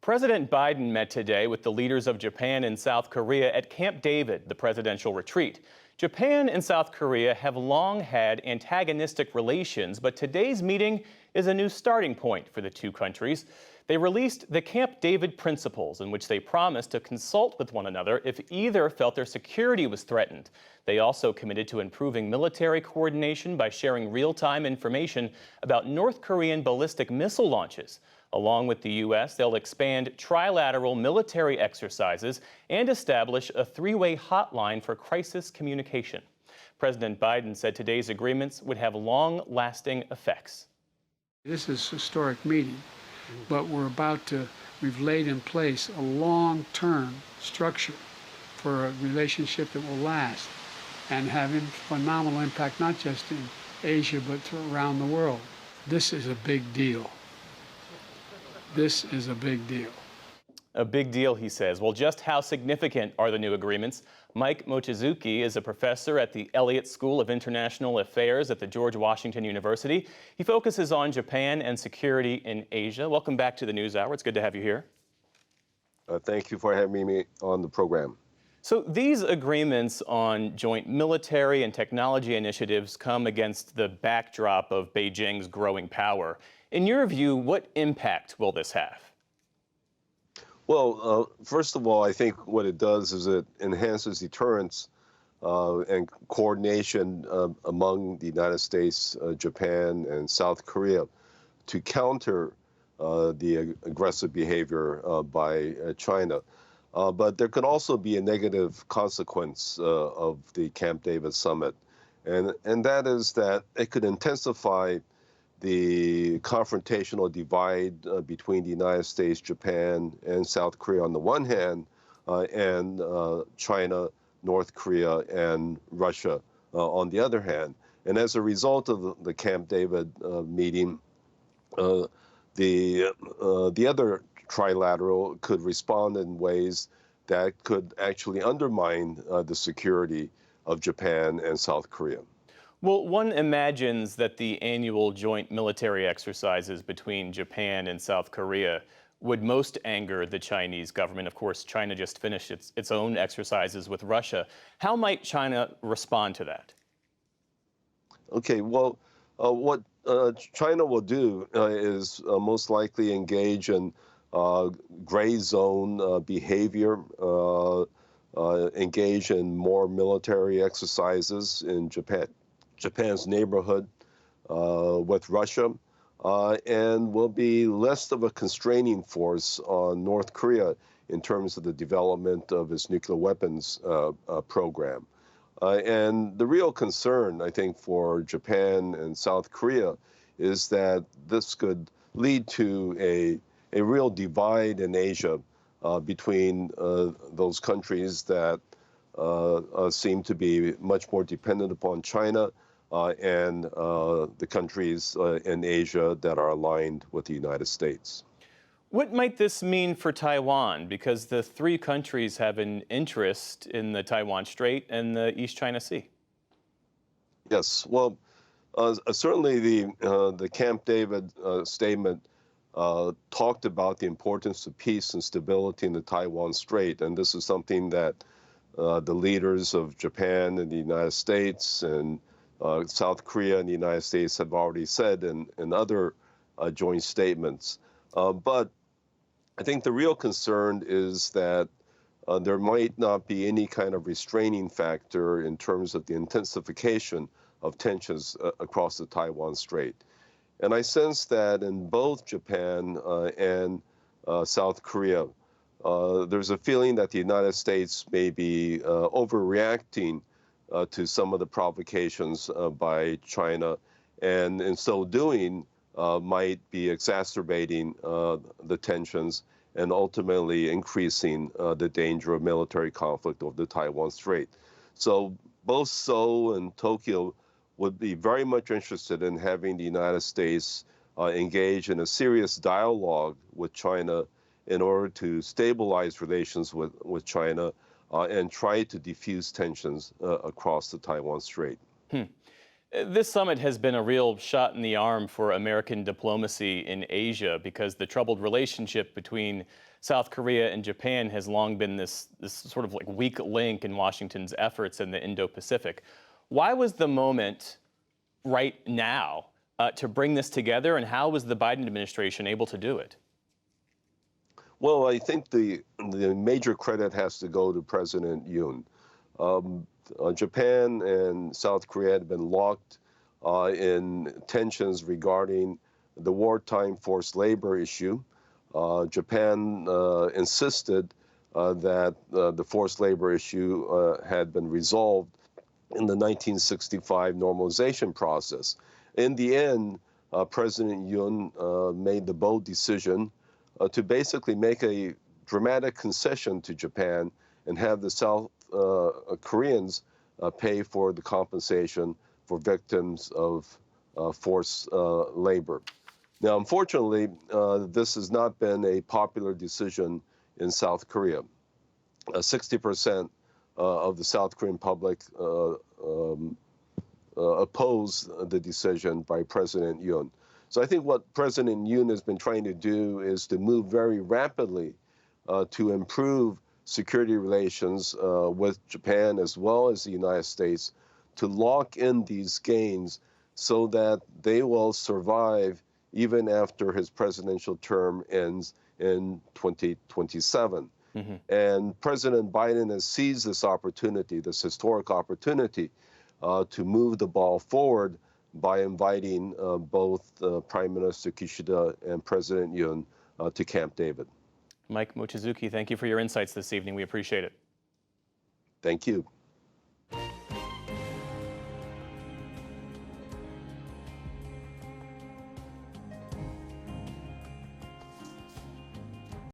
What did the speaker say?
President Biden met today with the leaders of Japan and South Korea at Camp David, the presidential retreat. Japan and South Korea have long had antagonistic relations, but today's meeting is a new starting point for the two countries. They released the Camp David Principles, in which they promised to consult with one another if either felt their security was threatened. They also committed to improving military coordination by sharing real-time information about North Korean ballistic missile launches. Along with the U.S., they'll expand trilateral military exercises and establish a three-way hotline for crisis communication. President Biden said today's agreements would have long-lasting effects. This is a historic meeting, but we've laid in place a long-term structure for a relationship that will last and have a phenomenal impact, not just in Asia, but around the world. This is a big deal. This is a big deal. A big deal, he says. Well, just how significant are the new agreements? Mike Mochizuki is a professor at the Elliott School of International Affairs at the George Washington University. He focuses on Japan and security in Asia. Welcome back to the NewsHour. It's good to have you here. Thank you for having me on the program. So these agreements on joint military and technology initiatives come against the backdrop of Beijing's growing power. In your view, what impact will this have? Well, first of all, I think what it does is it enhances deterrence and coordination among the United States, Japan, and South Korea to counter the aggressive behavior by China. But there could also be a negative consequence of the Camp David summit, and that is that it could intensify the confrontational divide between the United States, Japan, and South Korea on the one hand, and China, North Korea, and Russia on the other hand. And as a result of the Camp David meeting, the other trilateral could respond in ways that could actually undermine the security of Japan and South Korea. Well, one imagines that the annual joint military exercises between Japan and South Korea would most anger the Chinese government. Of course, China just finished its own exercises with Russia. How might China respond to that? Okay, well, what China will do is most likely engage in gray zone behavior, engage in more military exercises in Japan's neighborhood with Russia, and will be less of a constraining force on North Korea in terms of the development of its nuclear weapons program. And the real concern, I think, for Japan and South Korea is that this could lead to a real divide in Asia between those countries that seem to be much more dependent upon China and the countries in Asia that are aligned with the United States. What might this mean for Taiwan? Because the three countries have an interest in the Taiwan Strait and the East China Sea. Yes, well, certainly the Camp David statement talked about the importance of peace and stability in the Taiwan Strait, and this is something that the leaders of Japan and the United States and South Korea and the United States have already said in other joint statements. But I think the real concern is that there might not be any kind of restraining factor in terms of the intensification of tensions across the Taiwan Strait. And I sense that in both Japan and South Korea, there's a feeling that the United States may be overreacting to some of the provocations by China, and in so doing might be exacerbating the tensions and ultimately increasing the danger of military conflict over the Taiwan Strait. So both Seoul and Tokyo would be very much interested in having the United States engage in a serious dialogue with China in order to stabilize relations with China and try to diffuse tensions across the Taiwan Strait. This summit has been a real shot in the arm for American diplomacy in Asia because the troubled relationship between South Korea and Japan has long been this sort of like weak link in Washington's efforts in the Indo-Pacific. Why was the moment right now to bring this together, and how was the Biden administration able to do it? Well, I think the major credit has to go to President Yoon. Japan and South Korea had been locked in tensions regarding the wartime forced labor issue. Japan insisted that the forced labor issue had been resolved in the 1965 normalization process. In the end, President Yoon made the bold decision to basically make a dramatic concession to Japan and have the South Koreans pay for the compensation for victims of forced labor. Now, unfortunately, this has not been a popular decision in South Korea. 60% of the South Korean public oppose the decision by President Yoon. So I think what President Yoon has been trying to do is to move very rapidly to improve security relations with Japan as well as the United States to lock in these gains so that they will survive even after his presidential term ends in 2027. And President Biden has seized this opportunity, this historic opportunity, to move the ball forward by inviting both Prime Minister Kishida and President Yoon to Camp David. Mike Mochizuki, thank you for your insights this evening. We appreciate it. Thank you.